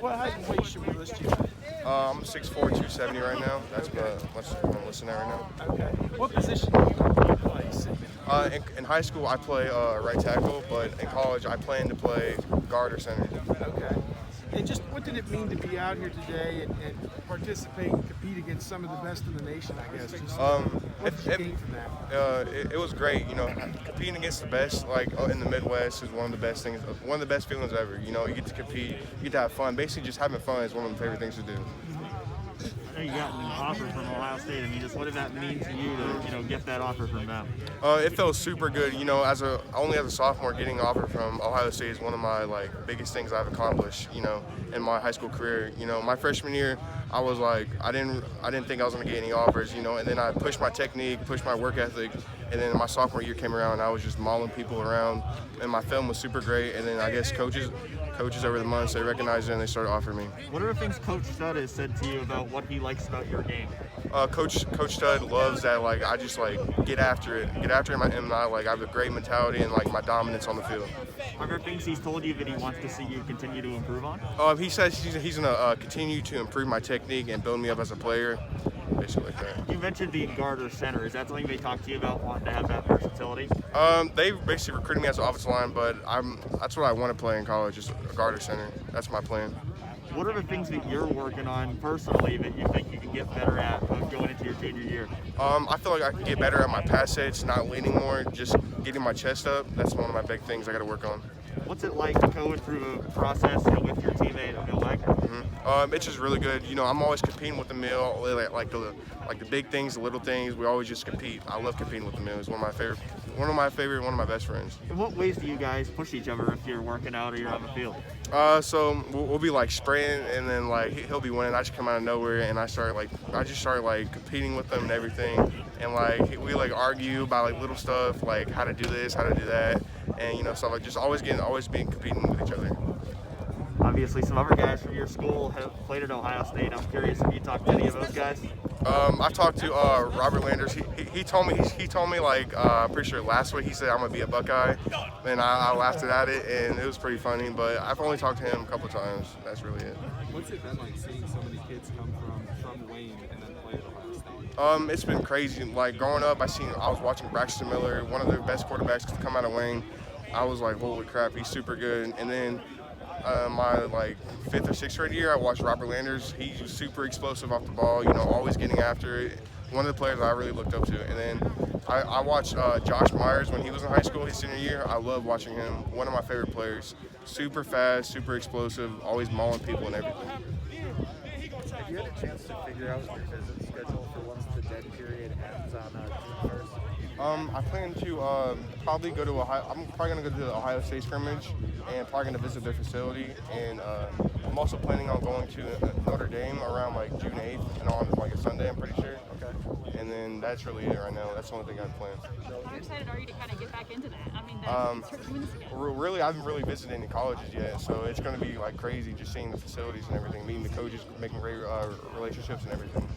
What height and weight should we list you at? I'm 6'4", 270 right now. That's what I'm listening at right now. Okay. What position do you play? In high school, I play right tackle, but in college, I plan to play guard or center. Okay. And just what did it mean to be out here today and participate and compete against some of the best in the nation, I guess? Just, what did you gain from that? It was great. You know, competing against the best, like in the Midwest, is one of the best things, one of the best feelings ever. You know, you get to compete, you get to have fun. Basically, just having fun is one of my favorite things to do. I know you got an offer from Ohio State. I mean, just what did that mean to you to get that offer from them? It felt super good. You know, only as a sophomore, getting an offer from Ohio State is one of my biggest things I've accomplished. You know, in my high school career. You know, my freshman year, I was like, I didn't think I was gonna get any offers. You know, and then I pushed my technique, pushed my work ethic, and then my sophomore year came around, and I was just mauling people around, and my film was super great. And then I guess coaches over the months, they recognized it and they started offering me. What are the things Coach Stud has said to you about what he likes about your game? Coach Stud loves that I just get after it, and I have a great mentality and my dominance on the field. Are there things he's told you that he wants to see you continue to improve on? He says he's gonna continue to improve my technique and build me up as a player. Basically like that. You mentioned being guard or center. Is that something they talk to you about, wanting to have that versatility? They basically recruited me as an offensive line, but that's what I want to play in college, is a guard or center. That's my plan. What are the things that you're working on personally that you think you can get better at going into your junior year? I feel like I can get better at my pass sets, not leaning more, just getting my chest up. That's one of my big things I got to work on. What's it like going through the process with your teammate, Emil Wagner? It's just really good. You know, I'm always competing with Emil, like the big things, the little things. We always just compete. I love competing with Emil. He's one of my best friends. In what ways do you guys push each other if you're working out or you're on the field? So we'll be spraying, and then he'll be winning. I just come out of nowhere, and I just start competing with him and everything, and we argue about little stuff, how to do this, how to do that, and stuff just always being competing with each other. Obviously, some other guys from your school have played at Ohio State. I'm curious if you talked to any of those guys. I've talked to Robert Landers. He told me I'm pretty sure last week he said I'm gonna be a Buckeye, and I laughed at it, and it was pretty funny. But I've only talked to him a couple of times. That's really it. What's it been like seeing so many kids come from Wayne and then play at Ohio State? It's been crazy. Growing up, I was watching Braxton Miller, one of the best quarterbacks to come out of Wayne. I was like, holy crap, he's super good. And then my 5th or 6th grade year, I watched Robert Landers. He's super explosive off the ball, always getting after it. One of the players I really looked up to. And then I watched Josh Myers when he was in high school, his senior year. I love watching him. One of my favorite players. Super fast, super explosive, always mauling people and everything. Have you had a chance to figure out your visit schedule for once the dead period ends on June 1st? I plan to probably go to Ohio. I'm probably going to go to the Ohio State scrimmage and probably going to visit their facility. And I'm also planning on going to Notre Dame around June 8th and on a Sunday, I'm pretty sure. Okay. And then that's really it right now. That's the only thing I've planned. How excited are you to kind of get back into that? I mean, start doing this again. Really, I haven't really visited any colleges yet, so it's going to be crazy just seeing the facilities and everything, meeting the coaches, making great relationships and everything.